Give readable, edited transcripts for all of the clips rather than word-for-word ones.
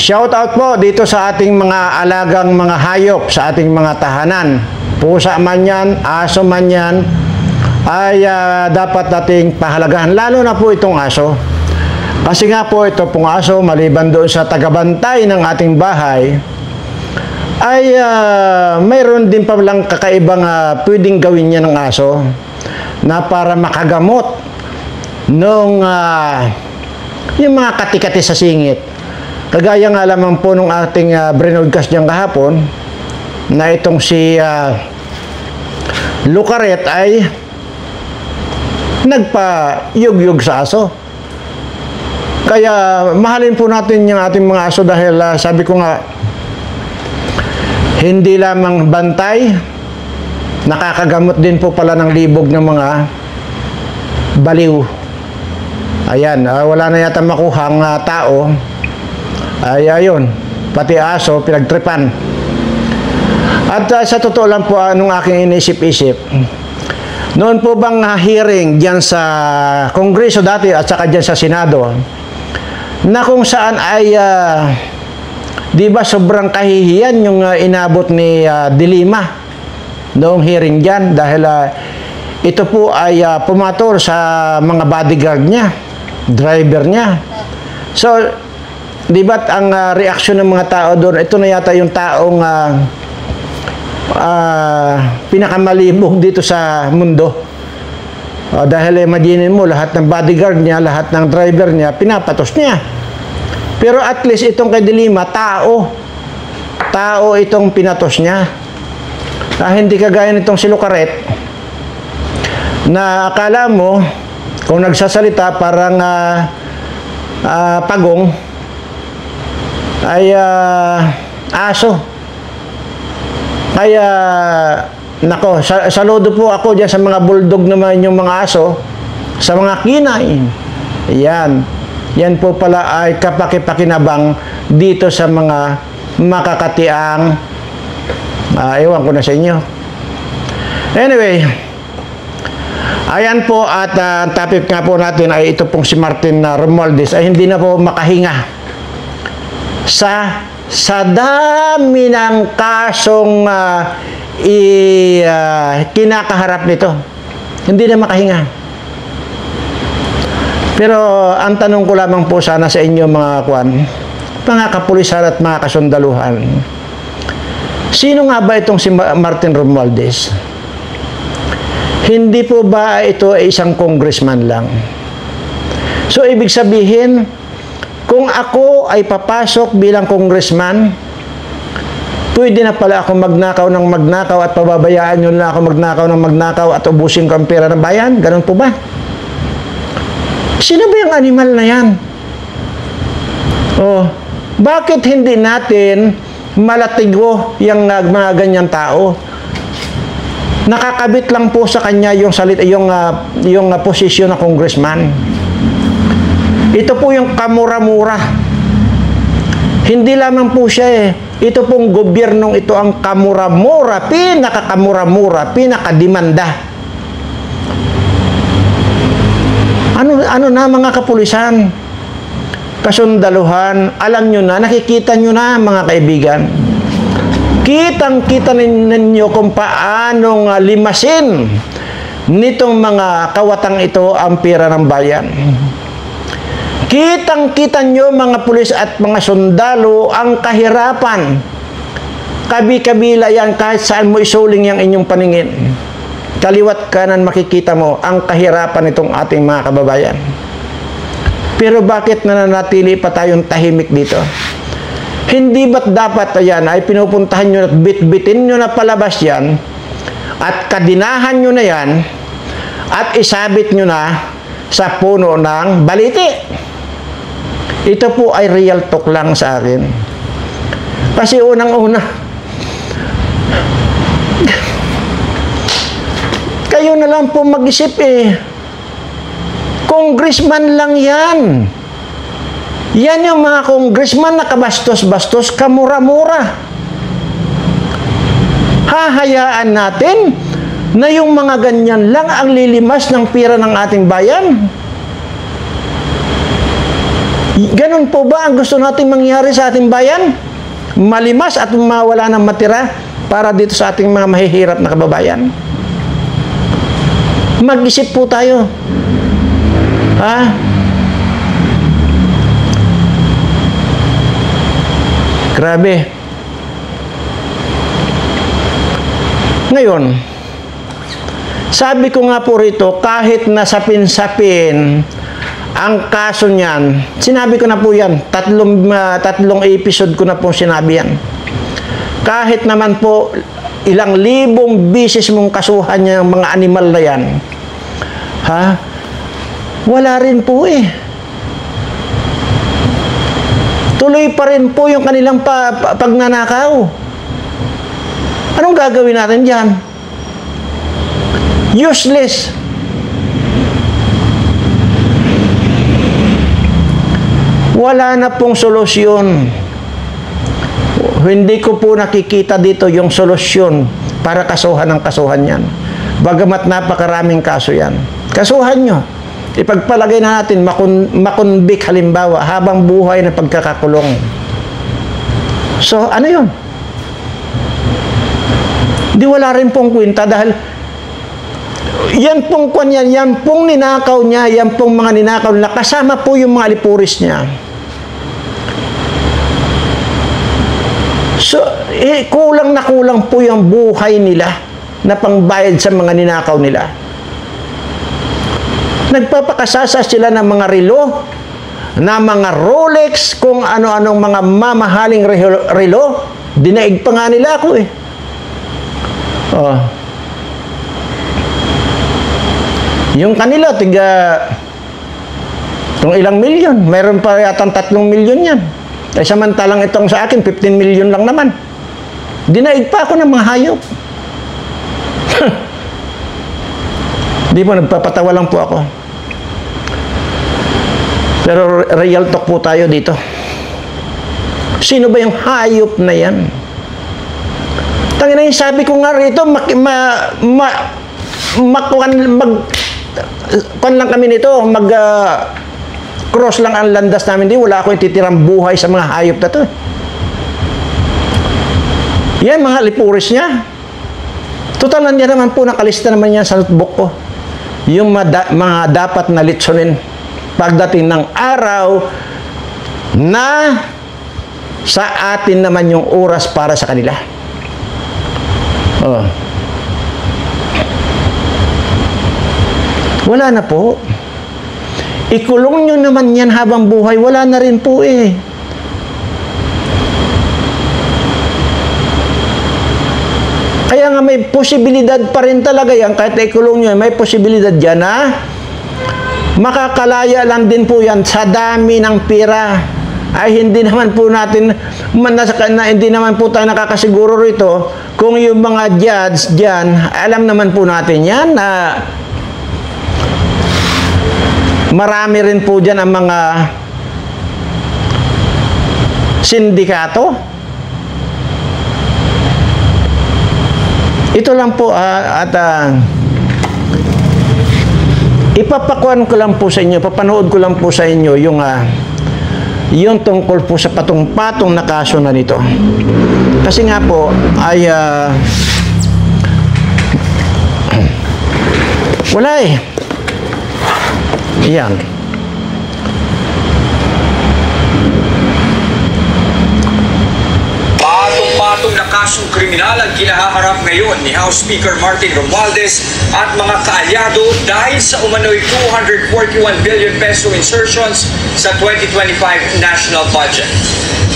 Shout out po dito sa ating mga alagang mga hayop, sa ating mga tahanan. Pusa man yan, aso man yan, ay dapat nating pahalagahan. Lalo na po itong aso. Kasi nga po ito pong aso, maliban doon sa tagabantay ng ating bahay, ay mayroon din pa lang kakaibang pwedeng gawin niya ng aso na para makagamot nung yung mga kati-kati sa singit. Kagaya nga lamang po nung ating brinodcast niyang kahapon na itong si Lucaret ay nagpa-yug-yug sa aso. Kaya mahalin po natin yung ating mga aso dahil sabi ko nga, hindi lamang bantay, nakakagamot din po pala ng libog ng mga baliw. Ayan, wala na yata makuhang tao. Ay, ayun, pati aso, pinagtripan. At sa totoo lang po, nung aking inisip-isip, noon po bang hearing dyan sa Kongreso dati at saka dyan sa Senado, na kung saan ay, di ba sobrang kahihiyan yung inabot ni De Lima noong hearing dyan dahil ito po ay pumatol sa mga bodyguard niya, driver niya. So, di ba't ang reaksyon ng mga tao doon, ito na yata yung taong pinakamalibog dito sa mundo. Dahil imaginin mo, lahat ng bodyguard niya, lahat ng driver niya, pinapatos niya. Pero at least itong kay De Lima, tao itong pinatos niya. Hindi kagaya nitong si Lucaret, na akala mo, kung nagsasalita parang pagong, ay aso. Kaya nako, saludo po ako dyan sa mga bulldog naman yung mga aso, sa mga kinain. Yan po pala ay kapaki-pakinabang dito sa mga makakatiang ewan ko na sa inyo. Anyway, ayan po, at ang topic nga po natin ay ito pong si Martin Romualdez ay hindi na po makahinga sa dami ng kasong kinakaharap nito. Hindi na makahinga. Pero ang tanong ko lamang po sana sa inyo mga kapulisan at mga kasundaluhan, sino nga ba itong si Martin Romualdez? Hindi po ba ito ay isang congressman lang? So ibig sabihin, kung ako ay papasok bilang congressman, pwede na pala ako magnakaw ng magnakaw at pababayaan nyo na ako magnakaw ng magnakaw at ubusin ko ang pera ng bayan? Ganun po ba? Sino ba yung animal na yan? Bakit hindi natin malatigo yung mga ganyang tao? Nakakabit lang po sa kanya yung posisyon ng congressman. Ito po yung kamura-mura. Hindi lamang po siya ito pong gobyernong ito ang kamura-mura, pinakakamura-mura, pinakadimanda. Ano na mga kapulisan, kasundaluhan, alam nyo na, nakikita nyo na mga kaibigan. Kitang-kita ninyo kung paanong limasin nitong mga kawatang ito ang pera ng bayan. Kitang-kita nyo mga pulis at mga sundalo ang kahirapan. Kabi-kabila yan kahit saan mo isuling yung inyong paningin. Kaliwat kanan makikita mo ang kahirapan nitong ating mga kababayan. Pero bakit nananatili pa tayong tahimik dito? Hindi ba't dapat ay pinupuntahan nyo at bit-bitin nyo na palabas yan at kadinahan nyo na yan at isabit nyo na sa puno ng baliti? Ito po ay real talk lang sa akin. Kasi unang-una, kayo na lang po mag-isip Congressman lang yan. Yan yung mga congressman na kabastos-bastos, kamura-mura. Hahayaan natin na yung mga ganyan lang ang lilimas ng pira ng ating bayan? Ganun po ba ang gusto natin mangyari sa ating bayan? Malimas at mawala ng matira para dito sa ating mga mahihirap na kababayan? Mag-isip po tayo. Ha? Grabe. Ngayon, sabi ko nga po rito, kahit nasapin-sapin ang kaso niyan, sinabi ko na po yan, tatlong episode ko na po sinabi yan. Kahit naman po, ilang libong bisis mong kasuhan niya ng mga animal na yan, ha? Wala rin po eh. Tuloy pa rin po yung kanilang pagnanakaw. Anong gagawin natin dyan? Useless. Wala na pong solusyon. Hindi ko po nakikita dito yung solusyon para kasuhan ng kasuhan yan. Bagamat napakaraming kaso yan. Kasuhan nyo. Ipagpalagay na natin, makunbik halimbawa, habang buhay na pagkakakulong. So, ano yun? Di wala rin pong kwenta dahil yan pong kanyan, yan pong ninakaw niya, yan pong mga ninakaw nila, kasama po yung mga alipuris niya. So, kulang na kulang po yung buhay nila na pangbayad sa mga ninakaw nila. Nagpapakasasa sila ng mga relo, na mga Rolex, kung ano-anong mga mamahaling relo. Dinaig pa nga nila ako eh. Oh. Yung kanila, kung ilang milyon, mayroon pa yatang 3 milyon yan. Ay samantalang itong sa akin, 15 milyon lang naman. Dinaig pa ako ng mga hayop. Di po, nagpapatawa lang po ako. Pero real talk po tayo dito. Sino ba yung hayop na yan? Tangina yung sabi ko nga rito, lang kami nito, cross lang ang landas namin. Di, wala akong titirang buhay sa mga hayop na to. Yan, mga lipuris niya. Total na niya naman po, nakalista naman yan sa notebook ko. Yung mga dapat na litsonin pagdating ng araw na sa atin naman yung oras para sa kanila. Oh. Wala na po. Ikulong nyo naman yan habang buhay. Wala na rin po eh. Kaya nga may posibilidad pa rin talaga yan. Kahit ikulong nyo, may posibilidad dyan na makakalaya lang din po yan sa dami ng pira. Ay hindi naman po natin, hindi naman po tayo nakakasiguro rito kung yung mga judge dyan, alam naman po natin yan na marami rin po dyan ang mga sindikato. Ito lang po at ipapakuan ko lang po sa inyo, papanood ko lang po sa inyo yung tungkol po sa patong-patong na kaso na nito. Kasi nga po ay wala eh. Yan. Patong-patong na kasong kriminal ang kinahaharap ngayon ni House Speaker Martin Romualdez at mga kaalyado dahil sa umano'y 241 billion peso insertions sa 2025 national budget.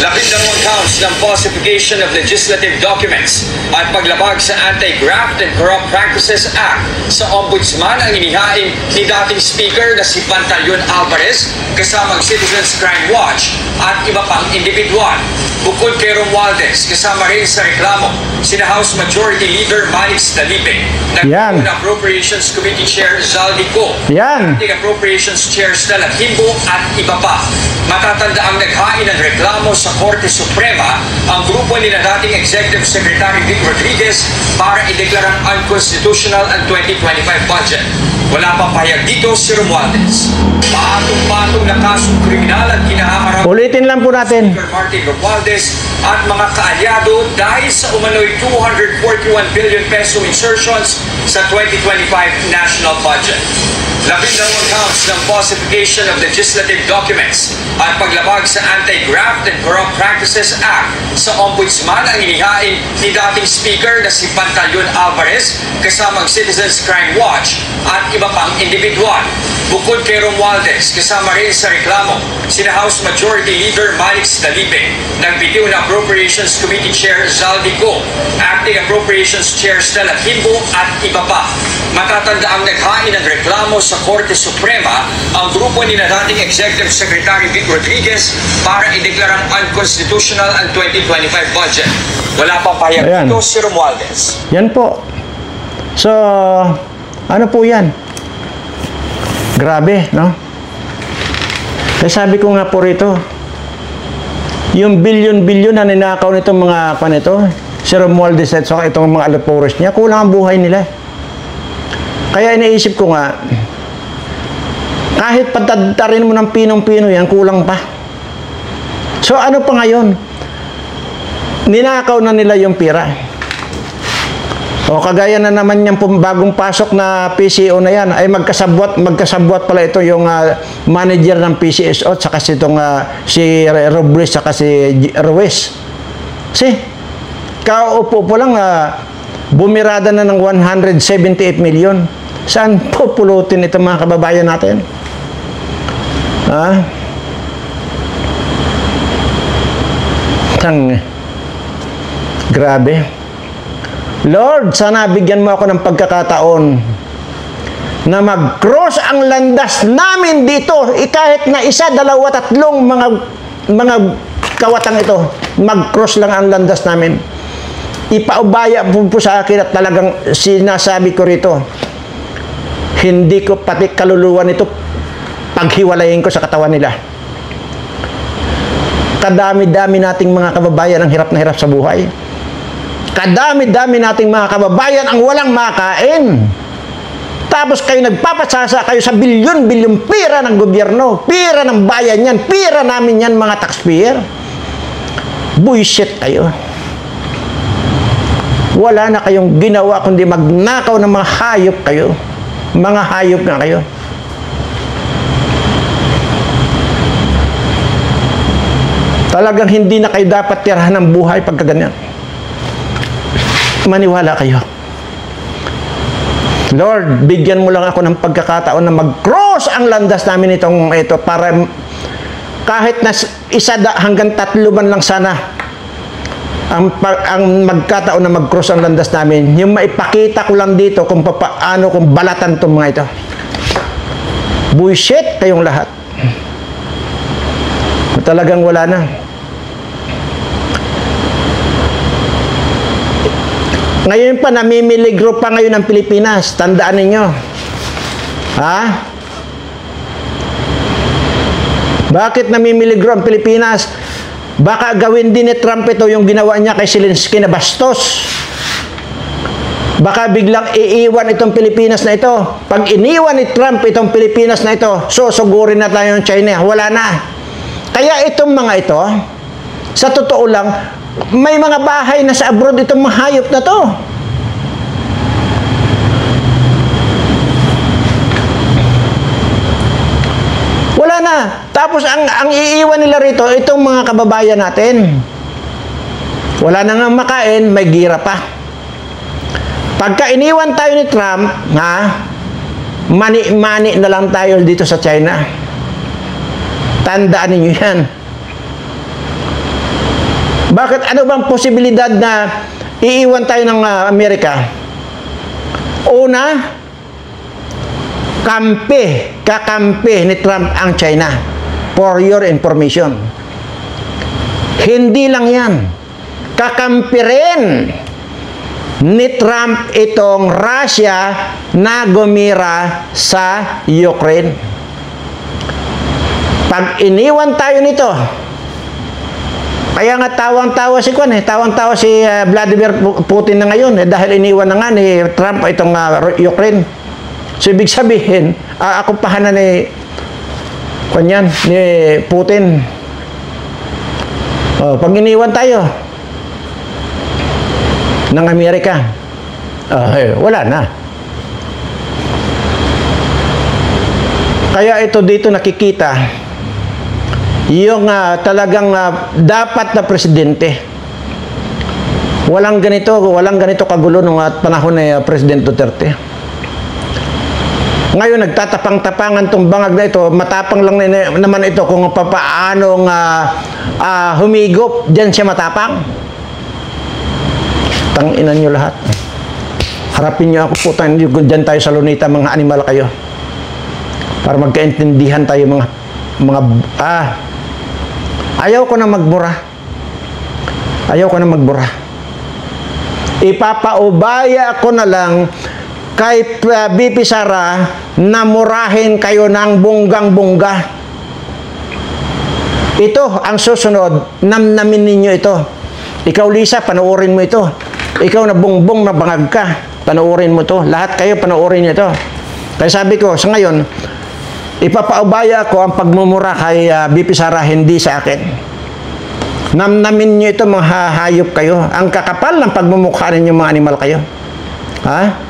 12 counts ng falsification of legislative documents at paglabag sa Anti-Graft and Corrupt Practices Act sa Ombudsman ang inihain ni dating Speaker na si Pantaleon Alvarez kasamang Citizens Crime Watch at iba pang individual. Bukod kay Romualdez, kasama rin sa reklamo sina House Majority Leader Manix Dalipe, Yan. Appropriations Committee Chair Zaldi Co, Yan. Appropriations Chair Stella Kimbo at iba pa. Matatanda ang naghain ng reklamo sa Korte Suprema ang grupo ni na dating Executive Secretary Vic Rodriguez para ideklarang unconstitutional ang 2025 budget. Wala pang pahayag dito si Romualdez. Patong-patong na kasong kriminal ang kinaharap Ulitin lang po natin. Speaker Martin Romualdez at mga kaalyado dahil sa umano'y 241 billion peso insertions sa 2025 national budget. 12 counts ng falsification of legislative documents at paglabag sa Anti-Graft and Corrupt Practices Act sa Ombudsman ang inihain ni dating Speaker na si Pantaleon Alvarez kasamang Citizens Crime Watch at iba pang individual. Bukod kay Romualdez, kasama rin sa reklamo sina House Majority Leader Malik Dalipe, nagbitiw na Appropriations Committee Chair Zaldi Go, Acting Appropriations Chair Stella Kimbo at iba pa. Matatanda ang naghain ng reklamo sa Korte Suprema ang grupo ni na dating Executive Secretary Vic Rodriguez para ideklarang unconstitutional ang 2025 budget. Wala pang pahayag Ayan. dito si Romualdez. Yan po. So, ano po yan? Grabe, no? Eh, sabi ko nga po rito, yung bilyon-bilyon na ninakaw nitong mga panito, si Romualdez at saka itong mga alapores niya, kulang ang buhay nila. Kaya iniisip ko nga, kahit patadtarin mo ng pinong-pino yan, kulang pa. So ano pa ngayon? Ninakaw na nila yung pira. O kagaya na naman yung bagong pasok na PCO na yan, ay magkasabwat pala ito yung manager ng PCSO, saka si Robles, saka si Ruiz. Kaupo po lang, bumirada na ng 178 million. Saan po pulutin ito mga kababayan natin? Grabe. Lord, sana bigyan mo ako ng pagkakataon na mag-cross ang landas namin dito. Kahit na isa, dalawa, tatlong mga kawatang ito, mag-cross lang ang landas namin. Ipaubaya po sa akin at talagang sinasabi ko rito, hindi ko pati kaluluwa nito paghiwalayin ko sa katawan nila. Kadami-dami nating mga kababayan ang hirap na hirap sa buhay. Kadami-dami nating mga kababayan ang walang makain. Tapos kayo nagpapasasa kayo sa bilyon-bilyon pira ng gobyerno, pira ng bayan yan, pira namin yan mga taxpayer. Bullshit kayo. Wala na kayong ginawa kundi magnakaw ng mga hayop kayo. Mga hayop na kayo. Talagang hindi na kayo dapat tirahan ng buhay pagka ganyan. Maniwala kayo. Lord, bigyan mo lang ako ng pagkakataon na mag-cross ang landas namin ito para kahit na isa hanggang 3 man lang sana ang magkataon na mag-cross ang landas namin, yung maipakita ko lang dito kung paano kung balatan itong mga ito. Bullshit kayong lahat. Talagang wala na. Ngayon pa, namimiligro pa ngayon ng Pilipinas. Tandaan ninyo. Bakit namimiligro ang Pilipinas? Baka gawin din ni Trump ito yung ginawa niya kay Zelensky na bastos. Baka biglang iiwan itong Pilipinas na ito. Pag iniwan ni Trump itong Pilipinas na ito, susugurin na tayo ng China. Wala na. Kaya itong mga ito, sa totoo lang, may mga bahay na sa abroad itong mga hayop na to. Wala na. Tapos ang iiwan nila rito, itong mga kababayan natin. Wala na nga makain, may gira pa. Pagka iniwan tayo ni Trump, mani-mani na lang tayo dito sa China. Tandaan ninyo yan. Bakit? Ano bang posibilidad na iiwan tayo ng Amerika? Una, kakampi ni Trump ang China. For your information. Hindi lang yan. Kakampi rin ni Trump itong Russia na gumira sa Ukraine. Pag iniwan tayo nito, kaya nga tawang-tawa si Vladimir Putin na ngayon dahil iniwan na nga ni Trump itong Ukraine. So ibig sabihin, akumpahan na ni kanyan ni Putin. Pag iniwan tayo ng Amerika, wala na. Kaya ito dito nakikita yung talagang dapat na presidente. Walang ganito kagulo nung panahon ni President Duterte. Ngayon nagtatapang-tapangan tong bangag na ito, matapang lang naman ito kung papaanong humigop, diyan siya matapang. Tanginan nyo lahat. Harapin nyo ako po, diyan tayo sa lunita, mga animal kayo. Para magkaintindihan tayo ayaw ko na magbura. Ayaw ko na magbura. Ipapaubaya ko na lang kay BP Sara na murahin kayo ng bunggang-bungga. Ito ang susunod, namnamin ninyo ito. Ikaw, Lisa, panoorin mo ito. Ikaw na bungbong na bangag ka, panoorin mo ito. Lahat kayo panoorin nyo ito. Kaya sabi ko, sa ngayon, ipapaubaya ko ang pagmumura kay BP Sara, hindi sa akin. Namnamin nyo ito, mga hayop kayo. Ang kakapal ng pagmumukha ninyo, mga animal kayo. Ha?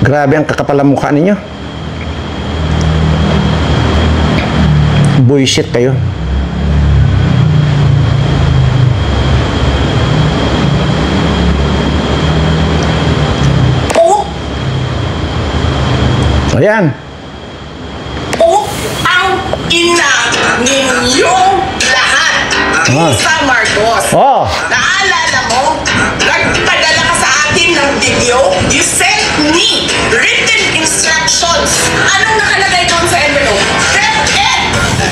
Grabe ang kakapal ng mukha ninyo. Bullshit kayo. Ayan. Ang ina ninyong lahat. Lisa Marcos. Naalala mo? Nagpadala ka sa atin ng video. You sent me written instructions. Anong nakalagay doon sa envelope? DepEd!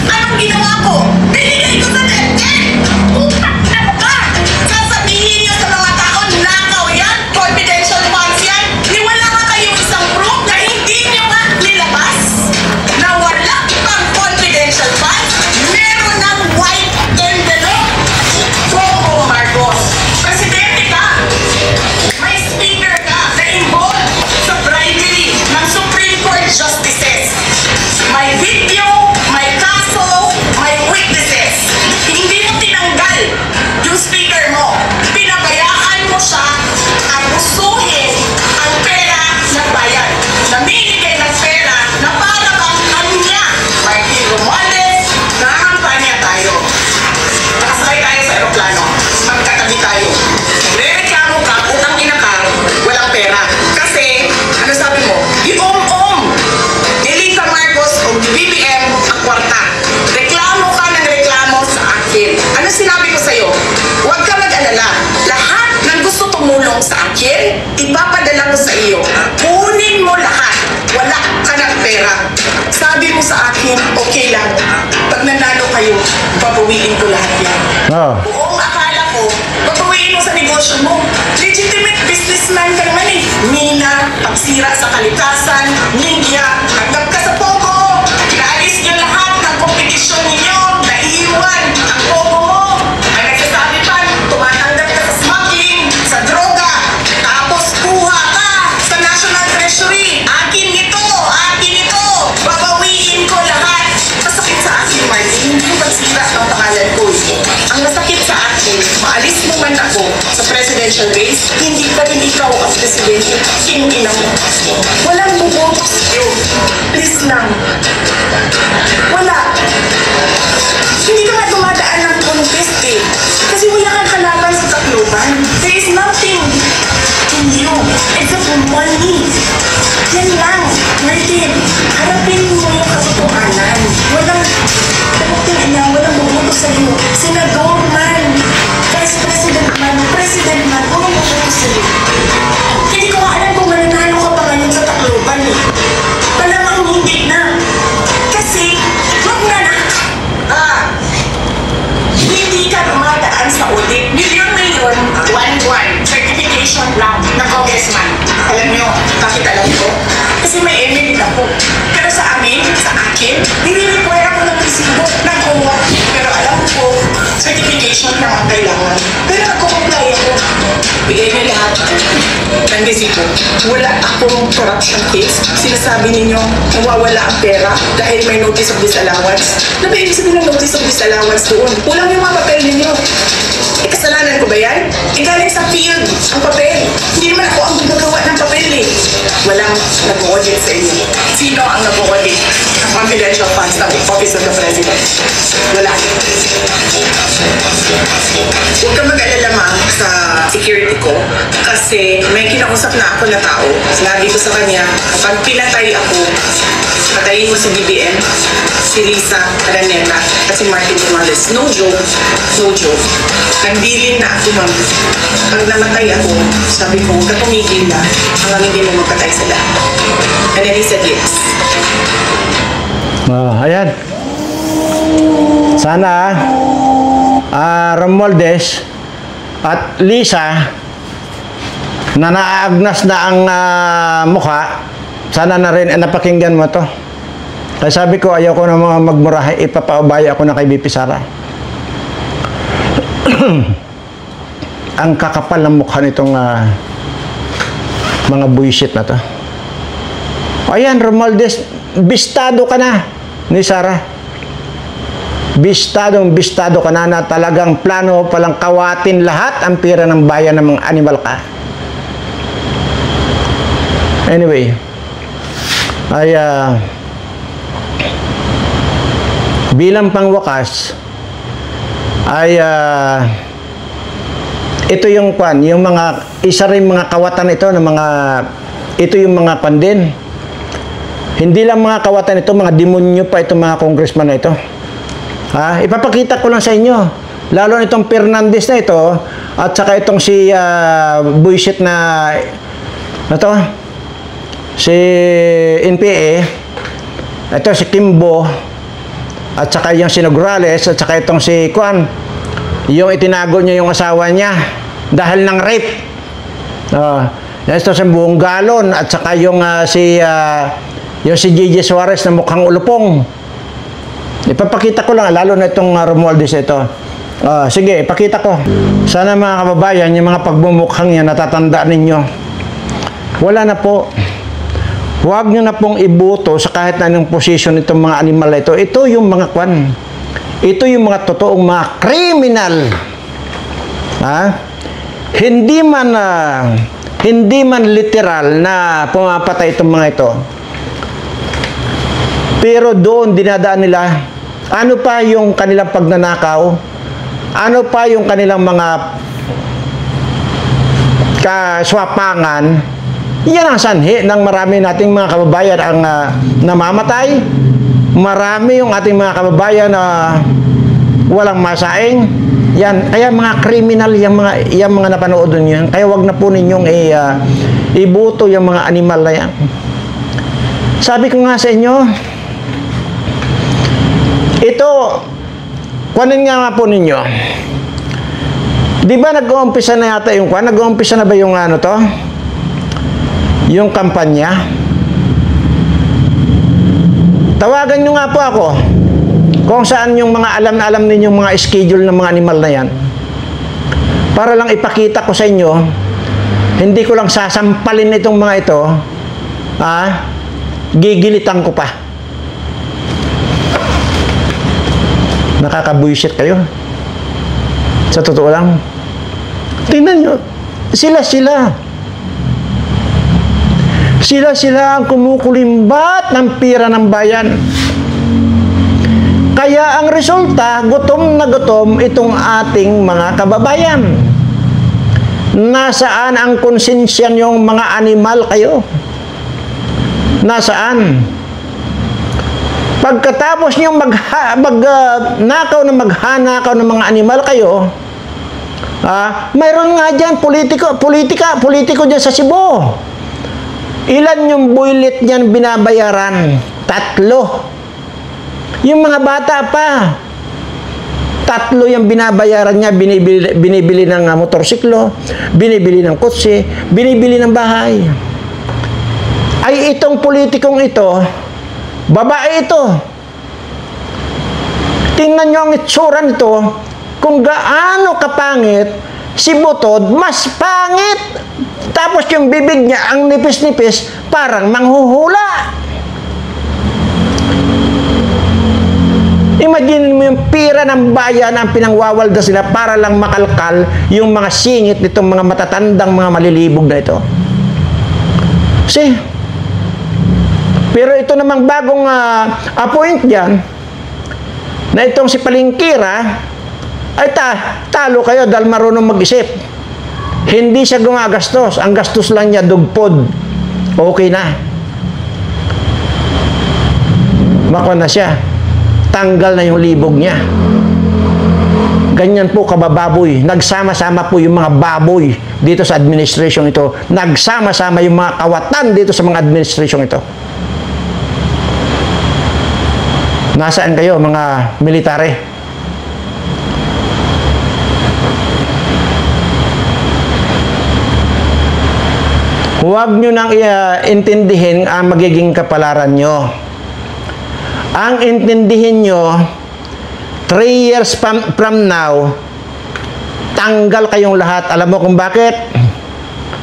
Anong ginawa ko? Binigay ko sa DepEd! Ano ka? Sasabihin niyo sa mga tao, nakaw yan? Confidential funds yan? Niwala ka kayong isang proof na hindi niyo nga nilabas? Na wala kang confidential funds? Meron ng white envelope? Bongo Marcos, presidente ka! May speaker ka na involved sa bribery ng Supreme Court justices. May video, may kaso, may witnesses. Hindi mo tinanggal yung speaker mo. Pinabayaan mo siya abusuhin ang pera ng bayan. Namimigay ng pera na para bang kanya. Martin Romualdez, nakampanya tayo. Nakasakay tayo sa aeroplano. Magkatabi tayo. Rereklamo ka kung ang ina ka, walang pera. Kasi, ano sabi mo? Iom-om. Ni Lisa Marcos o ni BBM ang kwarta. Reklamo ka ng reklamo sa akin. Ano sinabi ko sa'yo? Huwag ka mag-alala. Lahat ng gusto tumulong sa akin, ipapadala ko sa iyo. Kunin mo lahat. Wala ka ng pera. Sabi mo sa akin, okay lang. Pag nanalo kayo, babawiin ko lahat yan. Buong akala ko, babawiin mo sa negosyo mo. Legitimate businessman ka naman eh. Mina, pagsira sa kalikasan, media, tanggap ka sa pogo. Naalis niyo lahat ng kompetisyon ninyo. Naiiwan ang pogo mo. Ang nagsasabi pa, tumatanggap ka sa smuggling, sa droga. Tapos kuha ka sa National Treasury. Akin ito, akin ito. Babawiin ko lahat. Masakit sa akin, Martin. Hindi yung pagsira ng pangalan ko. Ang masakit sa akin, maalis mo man ako sa presidential race, hindi pa rin ikaw ang presidente. Kinina mo. Walang buboto sa'yo. Please lang. Wala. Hindi ka nga dumadaan ng contest eh. Kasi wala kang kalaban sa Tacloban. There is nothing in you except for money. Yan lang. Martin, harapin mo yung katotohanan. Walang walang bumoto sa'yo. Senador man, Vice President man, President man, walang bumoto sa'yo. Hindi ko nga alam kung mananalo ka pa ngayon sa Tacloban eh. Malamang hindi na. Kasi, wag na na. Hindi ka dumadaan sa audit. Milyon-milyon, buwan-buwan, certification lang ng congressman. Alam nyo, bakit alam ko? Kasi may email ako. Pero sa amin, sa akin, nire-require ako ng resibo ng COA. Pero alam ko, certification lang ang kailangan. Pero nagko-comply ako. Bigay niyo lahat ng resibo. Wala akong corruption case. Sinasabi ninyo, nawawala ang pera dahil may notice of disallowance. Ano ba ibig sabihin ng notice of disallowance doon? Kulang yung mga papel ninyo. Kasalanan ko ba yan? Galing sa field ang papel. Hindi naman ako ang gumagawa ng papel eh. Walang nag-audit sa inyo. Sino ang nag-audit ng confidential funds ng Office of the President? Wala. Huwag ka mag-alala ma'am sa security ko kasi may kinausap na ako na tao. Sabi ko sa kanya, kapag pinatay ako, patayin mo si BBM, si Lisa Araneta, at si Martin Romualdez. No joke. No joke. Nagdilin na ako, ma'am. Pag namatay ako, sabi ko, huwag ka tumigil na hanggang hindi mo magpatay sila. And then he said yes. Ayan. Sana Romualdez at Lisa na naagnas na ang mukha, sana na rin napakinggan mo to. Kaya sabi ko, ayaw ko na mga magmurahe, ipapaubaya ako na kay BP Sara. Ang kakapal ng mukha nitong mga buwisit na to. Ayan, Romualdez, bistado ka na ni Sara. Bistado ka na talagang plano palang kawatin lahat ang pera ng bayan ng mga animal ka. Anyway, ay bilang pangwakas ay ito yung yung mga isa rin mga kawatan ito ng mga ito yung mga pandin. Hindi lang mga kawatan ito, mga demonyo pa itong mga congressman na ito. Ipapakita ko lang sa inyo. Lalo nitong Fernandez na ito at saka itong si buisit na ito, si NPA, ito si Kimbo, at saka yung si Nograles, at saka itong si Kwan, yung itinago niya yung asawa niya dahil ng rape. Ito si Buong Galon, at saka yung si Gigi Suarez na mukhang ulupong. Ipapakita ko lang, lalo na itong Romualdez ito. Sige, ipakita ko. Sana mga kababayan, yung mga pagmumukhang yan, natatandaan ninyo. Wala na po. Huwag nyo na pong ibuto sa kahit na anong posisyon itong mga animal na ito. Ito yung mga kwan. Ito yung mga totoong mga criminal. Hindi man literal na pumapatay itong mga ito. Pero doon dinadaan nila, ano pa yung kanilang pagnanakaw? Ano pa yung kanilang mga kaswapangan? Yan ang sanhi ng marami nating mga kababayan ang namamatay. Marami yung ating mga kababayan na walang masaing. Yan, kaya mga kriminal yung mga napanood niyo. Kaya wag na po ninyong ibuto yung mga animal na yan. Sabi ko nga sa inyo, ito, kunin nga po ninyo. Di ba nag-uumpisa na yata yung kwan? Nag-uumpisa na ba yung ano to? Yung kampanya? Tawagan nyo nga po ako kung saan yung mga alam na alam ninyong mga schedule ng mga animal na yan. Para lang ipakita ko sa inyo, hindi ko lang sasampalin itong mga ito, gigilitan ko pa. Nakakabuisit kayo. Sa totoo lang. Tingnan nyo. Sila ang kumukulimbat ng pira ng bayan. Kaya ang resulta, gutom na gutom itong ating mga kababayan. Nasaan ang konsensya niyong mga animal kayo? Nasaan? Pagkatapos niyong magnakaw ng mga animal kayo, mayroon nga dyan politiko dyan sa Cebu. Ilan yung builit niyan binabayaran? 3. Yung mga bata pa, 3 yung binabayaran niya, binibili ng motorsiklo, binibili ng kotse, binibili ng bahay. Ay itong politikong ito, babae ito. Tingnan nyo ang itsura nito, kung gaano kapangit si Butod mas pangit. Tapos yung bibig niya, ang nipis-nipis, parang manghuhula. Imagine mo yung pira ng bayan ang pinangwawalda sila para lang makalkal yung mga singit nitong mga matatandang mga malilibog na ito. Pero ito namang bagong appoint dyan, na itong si Palingkira, ay talo kayo dahil marunong mag-isip. Hindi siya gumagastos. Ang gastos lang niya, dugpod. Okay na. Baka na siya. Tanggal na yung libog niya. Ganyan po kabababoy. Nagsama-sama po yung mga baboy dito sa administration ito. Nagsama-sama yung mga kawatan dito sa mga administration ito. Nasaan kayo mga military? Huwag nyo nang intindihin ang magiging kapalaran nyo. Ang intindihin nyo, 3 years from now, tanggal kayong lahat. Alam mo kung bakit?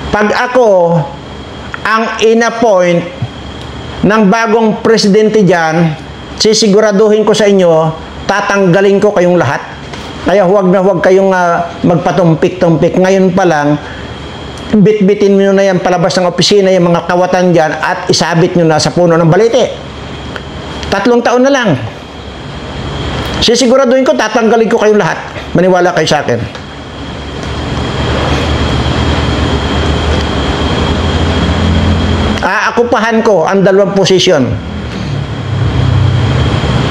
Pag ako ang in-appoint ng bagong presidente dyan, sisiguraduhin ko sa inyo, tatanggalin ko kayong lahat. Kaya huwag na huwag kayong magpatumpik-tumpik. Ngayon pa lang, bit-bitin nyo na yan palabas ng opisina yung mga kawatan dyan at isabit nyo na sa puno ng balete. 3 taon na lang. Sisiguraduhin ko, tatanggalin ko kayong lahat. Maniwala kayo sa akin. Aakupahan ko ang 2 posisyon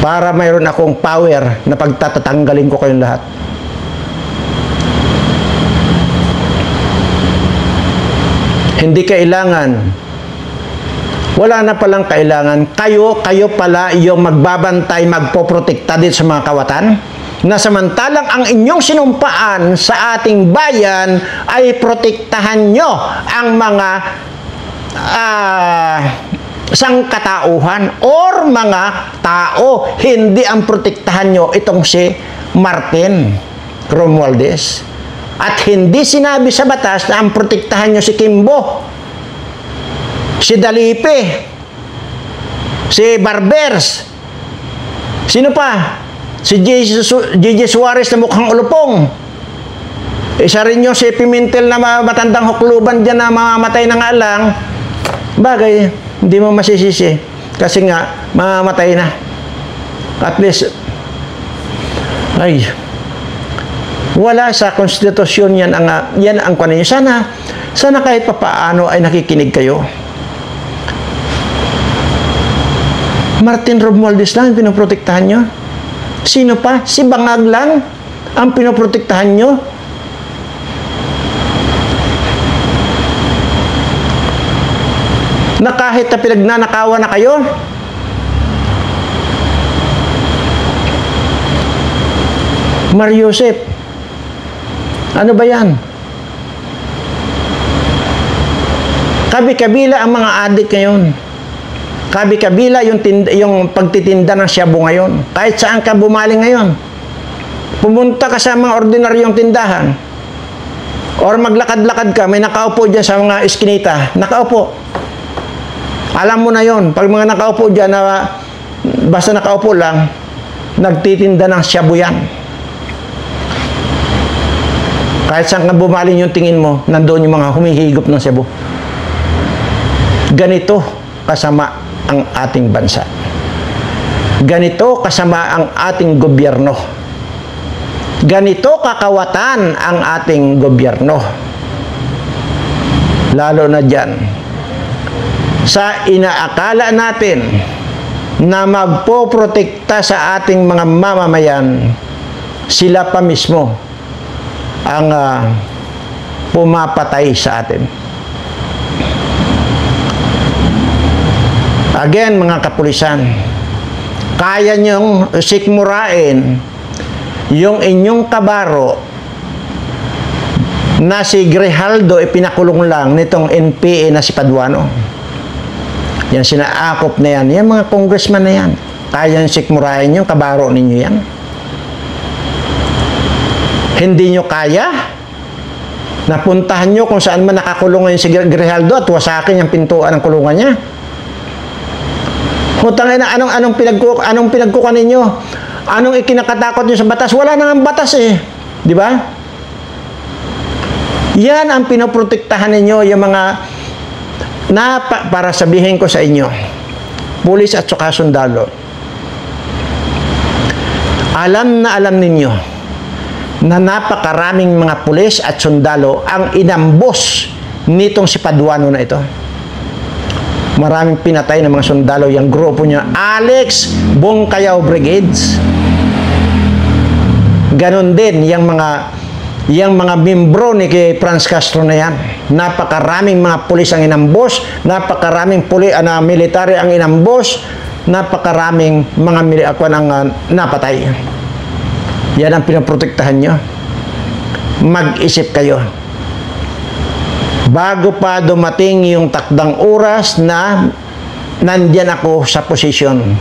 para mayroon akong power na pagtatanggalin ko kayong lahat. Hindi kailangan. Wala na palang kailangan. Kayo pala yung magbabantay, magpoprotekta din sa mga kawatan. Na samantalang ang inyong sinumpaan sa ating bayan ay protektahan nyo ang mga sangkatauhan or mga tao. Hindi ang protektahan nyo itong si Martin Romualdez. At hindi sinabi sa batas na ang protektahan nyo si Kimbo, si Dalipe, si Barbers, sino pa? Si J.J. Suarez na mukhang ulupong. Isa rin yung si Pimentel na matandang hukluban dyan na mamamatay na nga lang. Bagay, hindi mo masisisi. Kasi nga, mamamatay na. At least, wala sa konstitusyon yan ang kanin. Sana kahit papaano ay nakikinig kayo. Martin Romualdez lang ang pinoprotektahan nyo. Sino pa? Si Bangag lang ang pinoprotektahan nyo. Na kahit na pinagnanakawan na kayo, Mario Joseph, ano ba yan? Kabi-kabila ang mga adik ngayon. Kabi-kabila yung pagtitinda ng shabu ngayon. Kahit saan ka bumaling ngayon. Pumunta ka sa mga ordinaryong tindahan. Or maglakad-lakad ka, may nakaupo dyan sa mga iskinita. Nakaupo. Alam mo na yon. Pag mga nakaupo dyan, basta nakaupo lang, nagtitinda ng shabu yan. Kahit saan ka bumaling yung tingin mo, nandoon yung mga humihigop ng shabu. Ganito kasama ang ating bansa. Ganito kasama ang ating gobyerno. Ganito kakawatan ang ating gobyerno. Lalo na dyan, sa inaakala natin na magpoprotekta sa ating mga mamamayan, sila pa mismo ang pumapatay sa atin. Again, mga kapulisan, kaya niyong sikmurain yung inyong kabaro na si Grijaldo ipinakulong lang nitong NPA na si Paduano. Yan, sinaakop na yan. Yan, mga congressman na yan. Kaya niyong sikmurain yung kabaro ninyo yan. Hindi nyo kaya Napuntahan nyo kung saan man nakakulong ngayon si Grijaldo at wasakin yung pintuan ng kulungan niya. Hutangin na, anong pinagkukan ninyo? Anong ikinakatakot nyo sa batas? Wala nang batas eh. Di ba? Yan ang pinoprotektahan ninyo, yung mga para sabihin ko sa inyo, pulis at saka sundalo. Alam ninyo na napakaraming mga pulis at sundalo ang inambos nitong si Paduano na ito. Maraming pinatay ng mga sundalo yung grupo niya, Alex Bongkayaw Brigades. Ganon din yung mga membro ni kay Franz Castro na yan. Napakaraming mga pulis ang inambos, napakaraming military ang inambos, napakaraming mga napatay. Yan ang pinoprotektahan nyo. Mag-isip kayo. Bago pa dumating yung takdang oras na nandyan ako sa posisyon.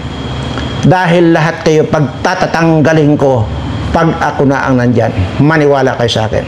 Dahil lahat kayo pagtatatanggalin ko pag ako na ang nandyan. Maniwala kayo sa akin.